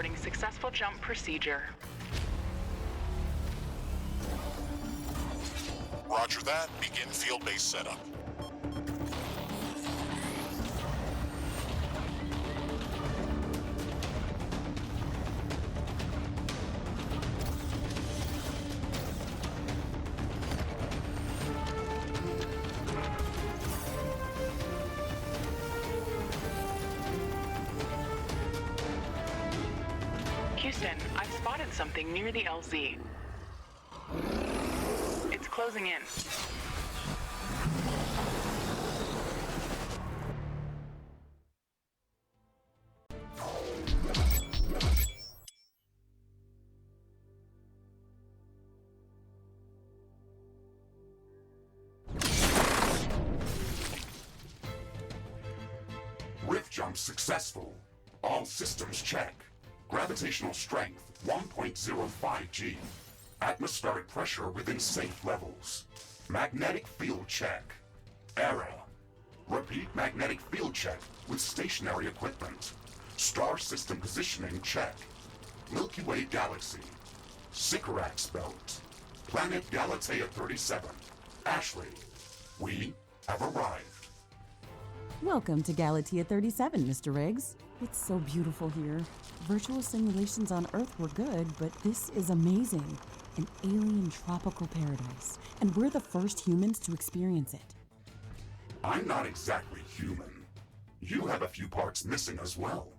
Confirming successful jump procedure. Roger that. Begin field-based setup. Houston, I've spotted something near the LZ. It's closing in. Rift jump successful. All systems check. Gravitational strength 1.05 G. Atmospheric pressure within safe levels. Magnetic field check. Error. Repeat magnetic field check with stationary equipment. Star system positioning check. Milky Way galaxy. Sycorax belt. Planet Galatea 37. Ashley, we have arrived. Welcome to Galatea 37, Mr. Riggs. It's so beautiful here. Virtual simulations on Earth were good, but this is amazing. An alien tropical paradise. And we're the first humans to experience it. I'm not exactly human. You have a few parts missing as well.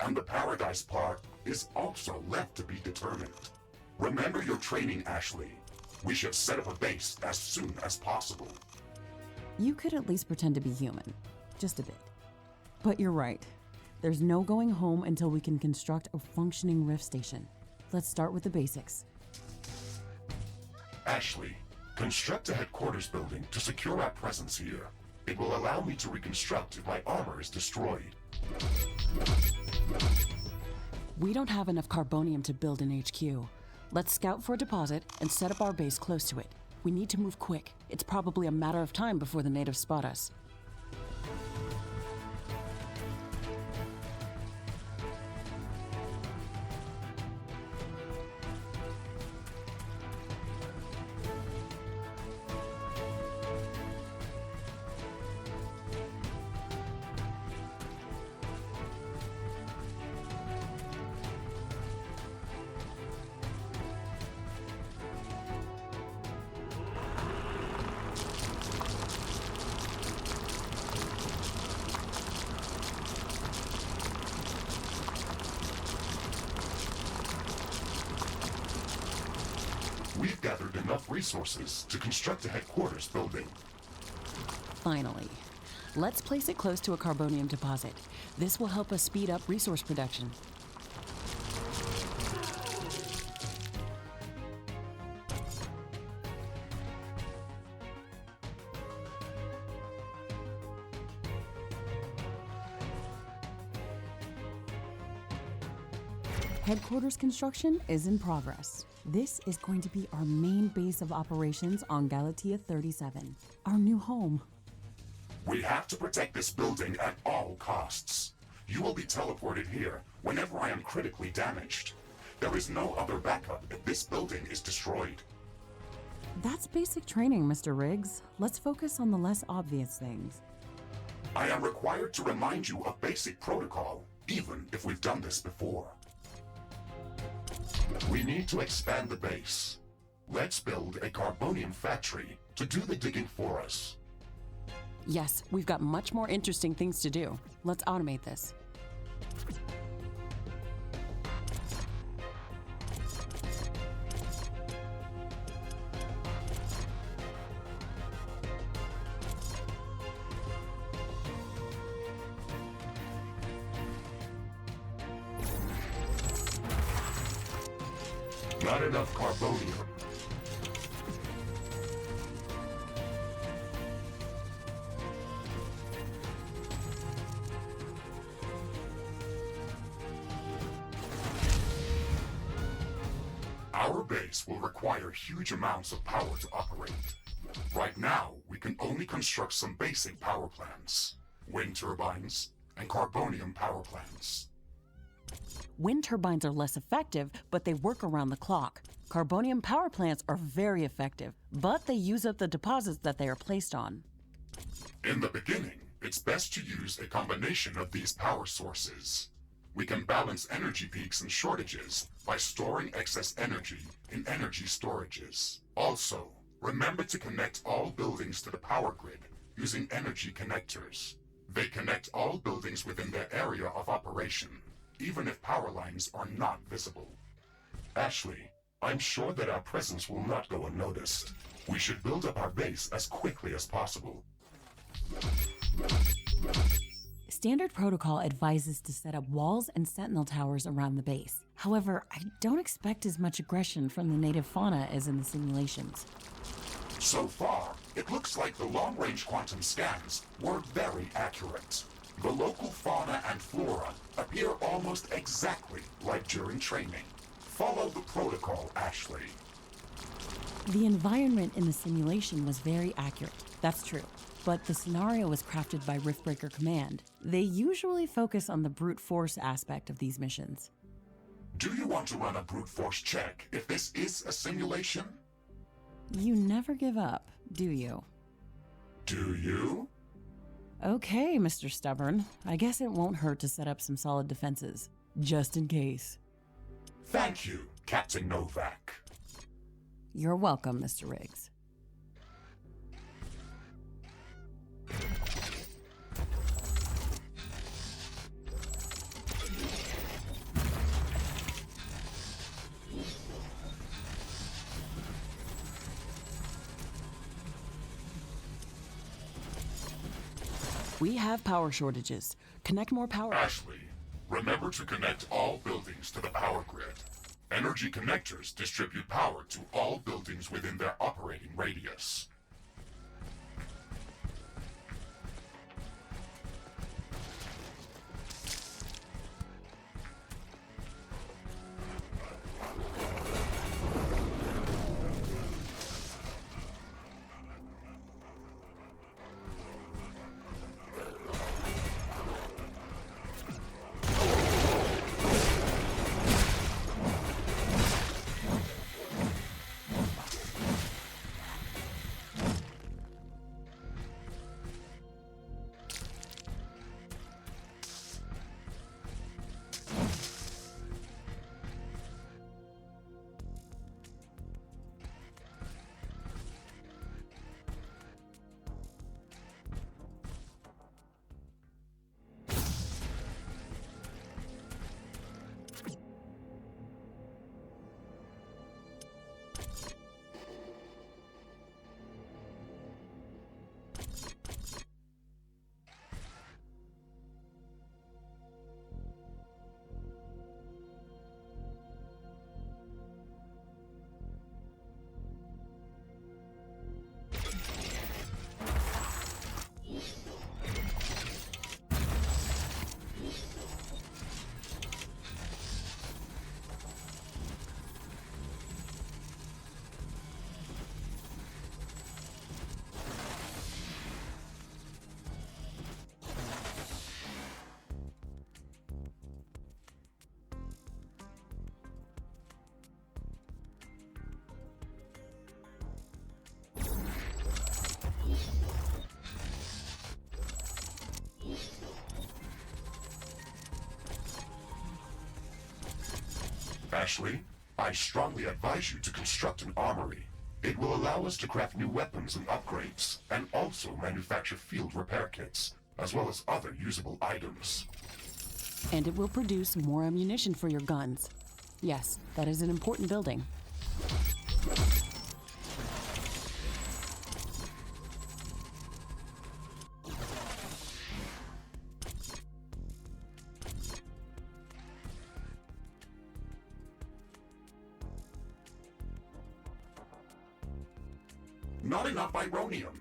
And the paradise part is also left to be determined. Remember your training, Ashley. We should set up a base as soon as possible. You could at least pretend to be human. Just a bit. But you're right. There's no going home until we can construct a functioning Rift station. Let's start with the basics. Ashley, construct a headquarters building to secure our presence here. It will allow me to reconstruct if my armor is destroyed. We don't have enough carbonium to build an HQ. Let's scout for a deposit and set up our base close to it. We need to move quick. It's probably a matter of time before the natives spot us. We've gathered enough resources to construct a headquarters building. Finally. Let's place it close to a carbonium deposit. This will help us speed up resource production. Headquarters construction is in progress. This is going to be our main base of operations on Galatea 37, our new home. We have to protect this building at all costs. You will be teleported here whenever I am critically damaged. There is no other backup if this building is destroyed. That's basic training, Mr. Riggs. Let's focus on the less obvious things. I am required to remind you of basic protocol, even if we've done this before. We need to expand the base. Let's build a carbonium factory to do the digging for us. Yes, we've got much more interesting things to do. Let's automate this. Not enough carbonium. Our base will require huge amounts of power to operate. Right now, we can only construct some basic power plants, wind turbines, and carbonium power plants. Wind turbines are less effective, but they work around the clock. Carbonium power plants are very effective, but they use up the deposits that they are placed on. In the beginning, it's best to use a combination of these power sources. We can balance energy peaks and shortages by storing excess energy in energy storages. Also, remember to connect all buildings to the power grid using energy connectors. They connect all buildings within their area of operation, even if power lines are not visible. Ashley, I'm sure that our presence will not go unnoticed. We should build up our base as quickly as possible. Standard protocol advises to set up walls and sentinel towers around the base. However, I don't expect as much aggression from the native fauna as in the simulations. So far, it looks like the long-range quantum scans were very accurate. The local fauna and flora appear almost exactly like during training. Follow the protocol, Ashley. The environment in the simulation was very accurate, that's true. But the scenario was crafted by Riftbreaker Command. They usually focus on the brute force aspect of these missions. Do you want to run a brute force check if this is a simulation? You never give up, do you? Do you? Okay, Mr. Stubborn. I guess it won't hurt to set up some solid defenses, just in case. Thank you, Captain Novak. You're welcome, Mr. Riggs. We have power shortages. Connect more power. Ashley, remember to connect all buildings to the power grid. Energy connectors distribute power to all buildings within their operating radius. Ashley, I strongly advise you to construct an armory. It will allow us to craft new weapons and upgrades, and also manufacture field repair kits, as well as other usable items. And it will produce more ammunition for your guns. Yes, that is an important building. Not enough Ironium.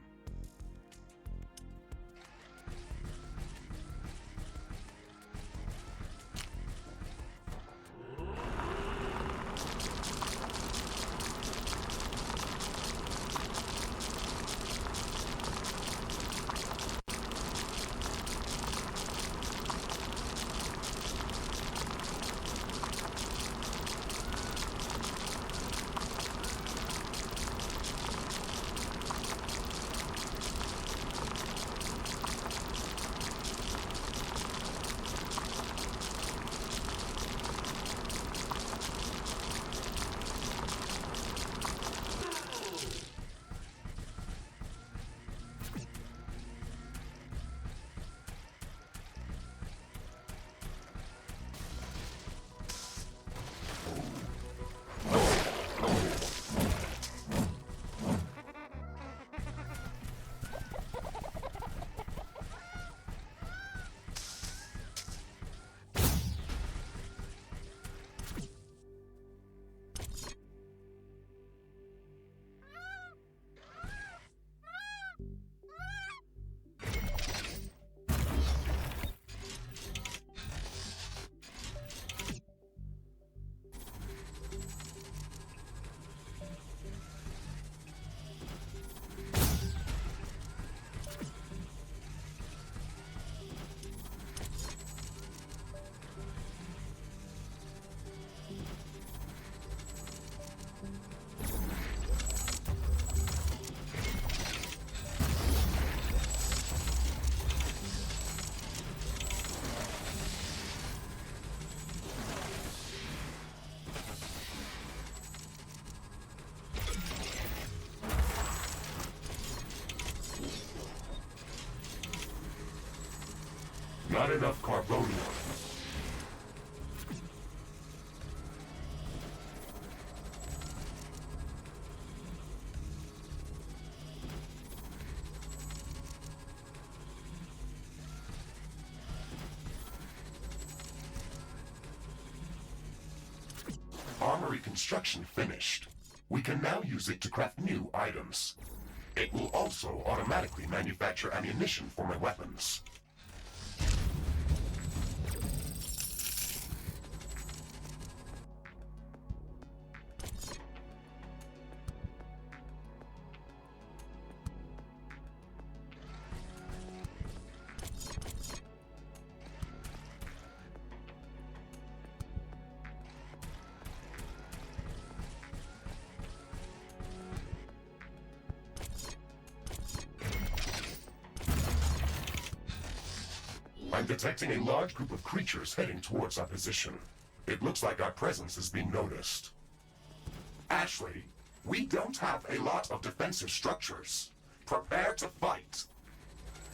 Not enough carbonium. Armory construction finished. We can now use it to craft new items. It will also automatically manufacture ammunition for my weapons. I'm detecting a large group of creatures heading towards our position. It looks like our presence is being noticed. Ashley, we don't have a lot of defensive structures. Prepare to fight.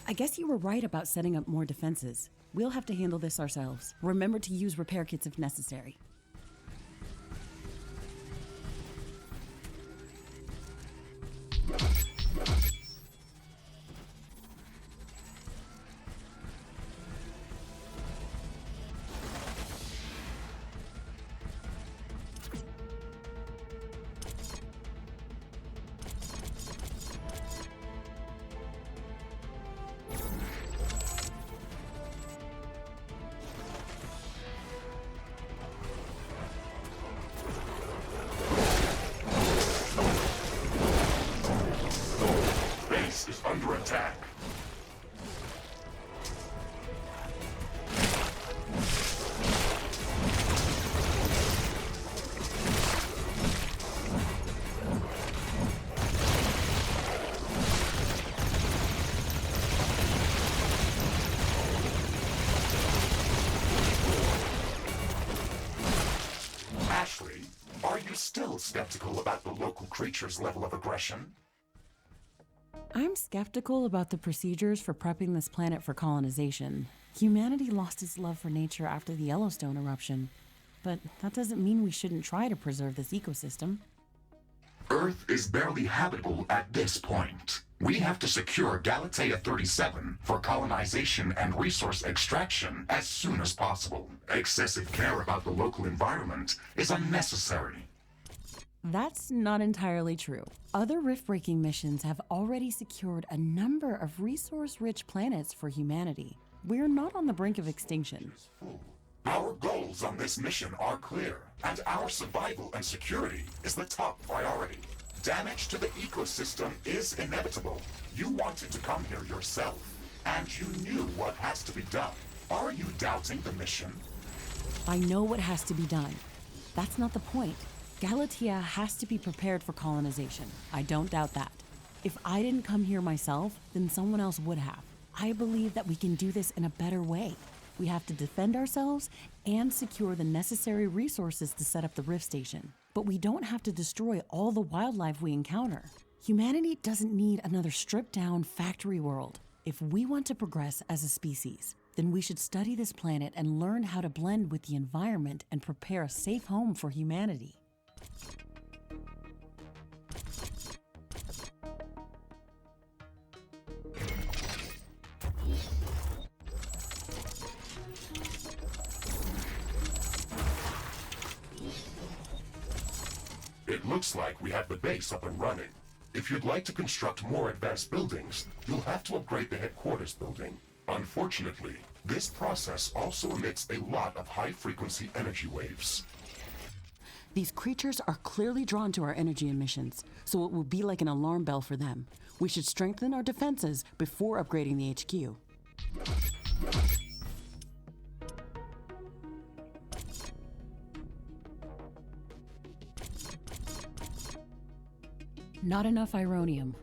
I guess you were right about setting up more defenses. We'll have to handle this ourselves. Remember to use repair kits if necessary. Base is under attack. Ashley, are you still skeptical about the local creature's level of aggression? I'm skeptical about the procedures for prepping this planet for colonization. Humanity lost its love for nature after the Yellowstone eruption. But that doesn't mean we shouldn't try to preserve this ecosystem. Earth is barely habitable at this point. We have to secure Galatea 37 for colonization and resource extraction as soon as possible. Excessive care about the local environment is unnecessary. That's not entirely true. Other rift-breaking missions have already secured a number of resource-rich planets for humanity. We're not on the brink of extinction. Our goals on this mission are clear, and our survival and security is the top priority. Damage to the ecosystem is inevitable. You wanted to come here yourself, and you knew what has to be done. Are you doubting the mission? I know what has to be done. That's not the point. Galatea has to be prepared for colonization. I don't doubt that. If I didn't come here myself, then someone else would have. I believe that we can do this in a better way. We have to defend ourselves and secure the necessary resources to set up the Rift Station. But we don't have to destroy all the wildlife we encounter. Humanity doesn't need another stripped-down factory world. If we want to progress as a species, then we should study this planet and learn how to blend with the environment and prepare a safe home for humanity. It looks like we have the base up and running. If you'd like to construct more advanced buildings, you'll have to upgrade the headquarters building. Unfortunately, this process also emits a lot of high-frequency energy waves. These creatures are clearly drawn to our energy emissions, so it will be like an alarm bell for them. We should strengthen our defenses before upgrading the HQ. Not enough ironium.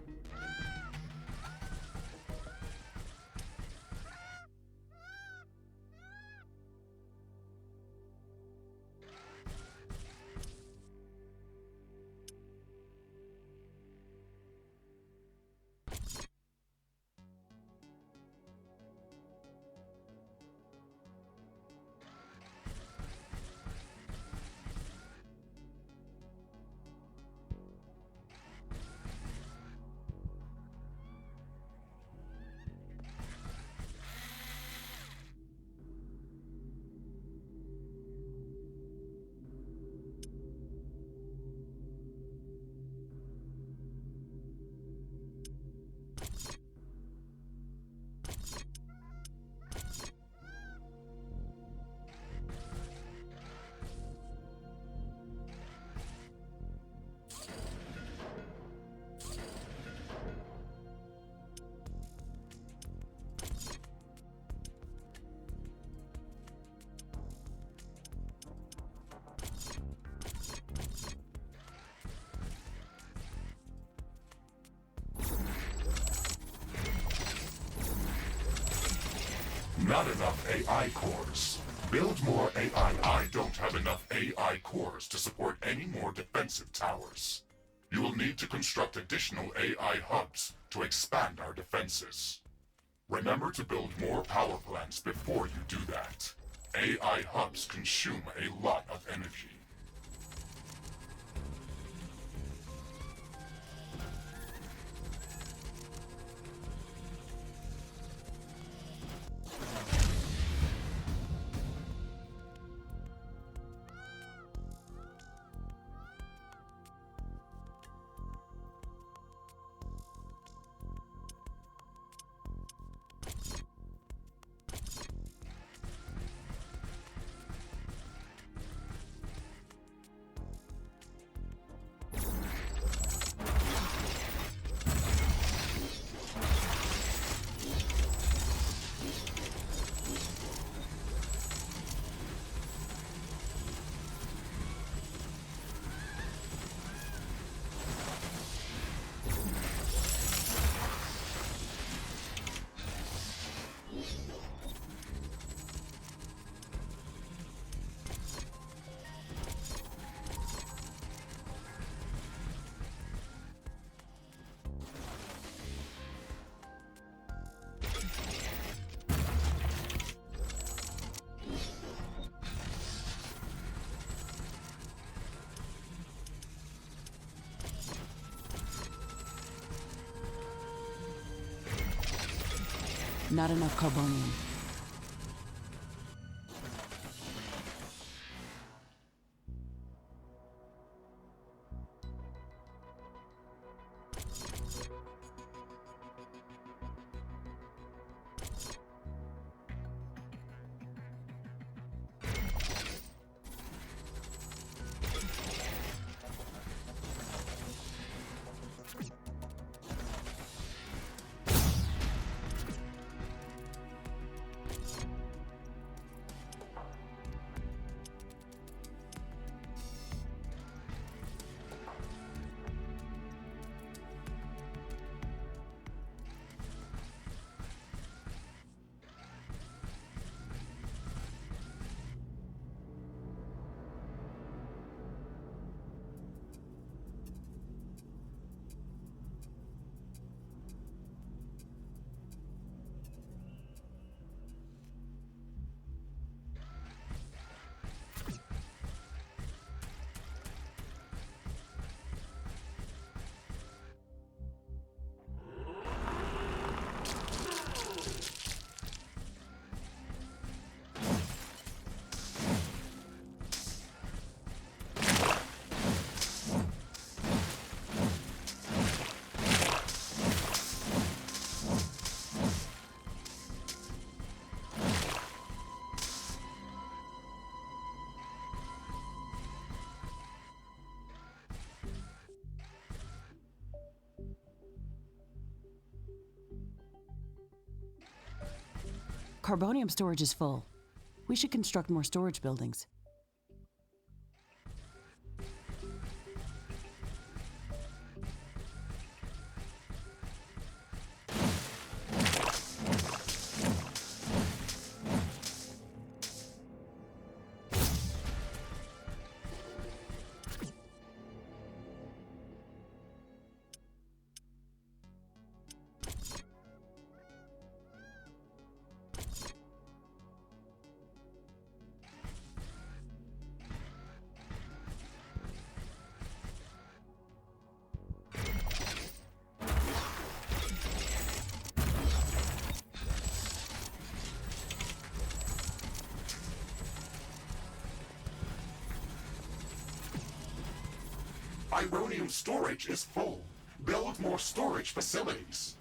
Not enough AI cores. Build more AI. I don't have enough AI cores to support any more defensive towers. You will need to construct additional AI hubs to expand our defenses. Remember to build more power plants before you do that. AI hubs consume a lot of energy. Not enough carbonium. Carbonium storage is full. We should construct more storage buildings. Ironium storage is full. Build more storage facilities.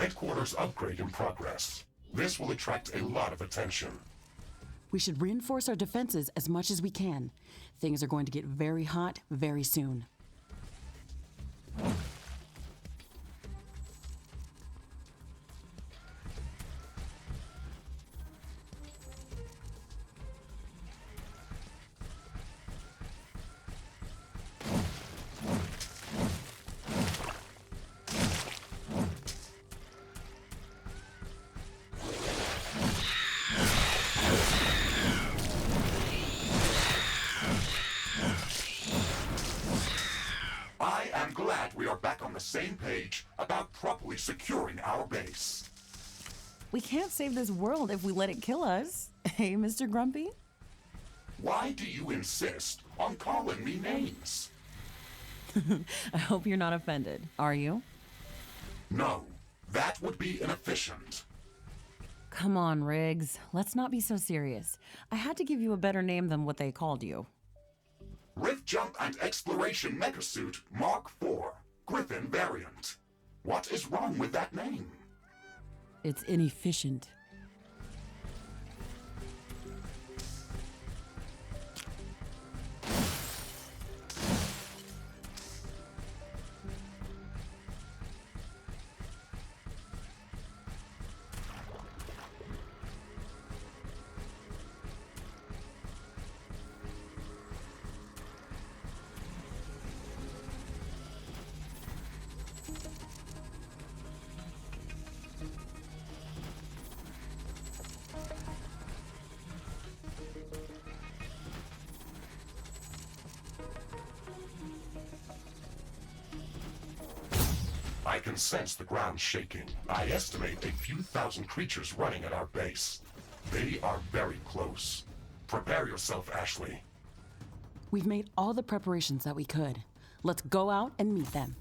Headquarters upgrade in progress. This will attract a lot of attention. We should reinforce our defenses as much as we can. Things are going to get very hot very soon. I am glad we are back on the same page about properly securing our base. We can't save this world if we let it kill us. Hey, Mr. Grumpy? Why do you insist on calling me names? I hope you're not offended. Are you? No, that would be inefficient. Come on, Riggs. Let's not be so serious. I had to give you a better name than what they called you. Rift Jump and Exploration Megasuit Mark IV, Griffin variant. What is wrong with that name? It's inefficient. I can sense the ground shaking. I estimate a few thousand creatures running at our base. They are very close. Prepare yourself, Ashley. We've made all the preparations that we could. Let's go out and meet them.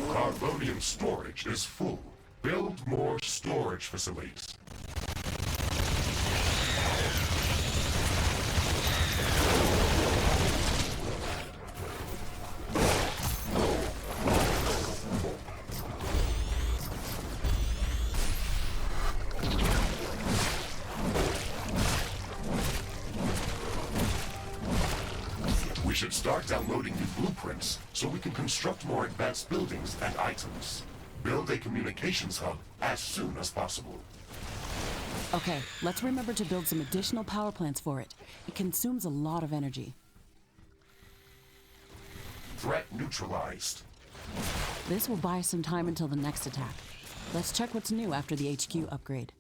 Carbonium storage is full. Build more storage facilities. We should start downloading new blueprints so we can construct more advanced buildings and items. Build a communications hub as soon as possible. Okay, let's remember to build some additional power plants for it. It consumes a lot of energy. Threat neutralized. This will buy us some time until the next attack. Let's check what's new after the HQ upgrade.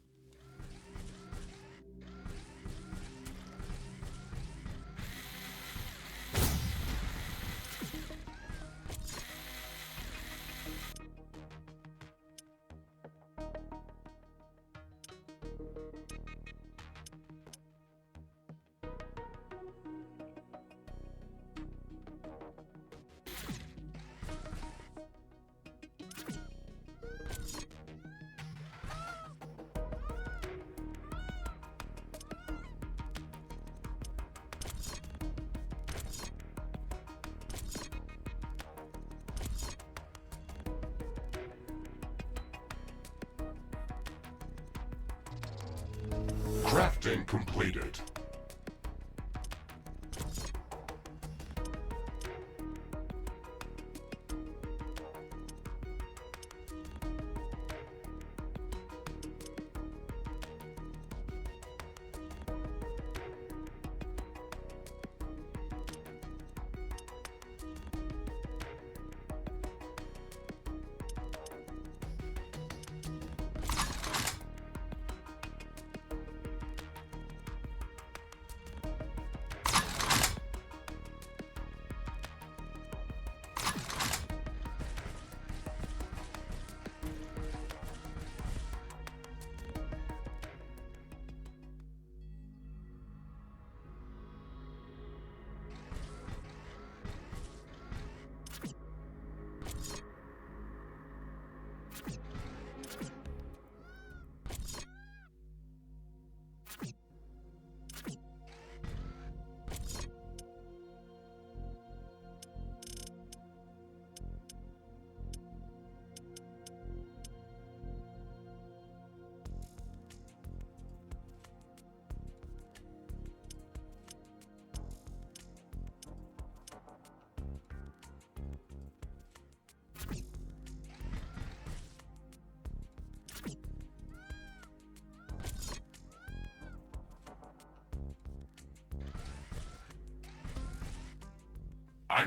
Crafting completed.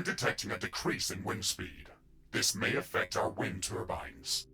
I'm detecting a decrease in wind speed. This may affect our wind turbines.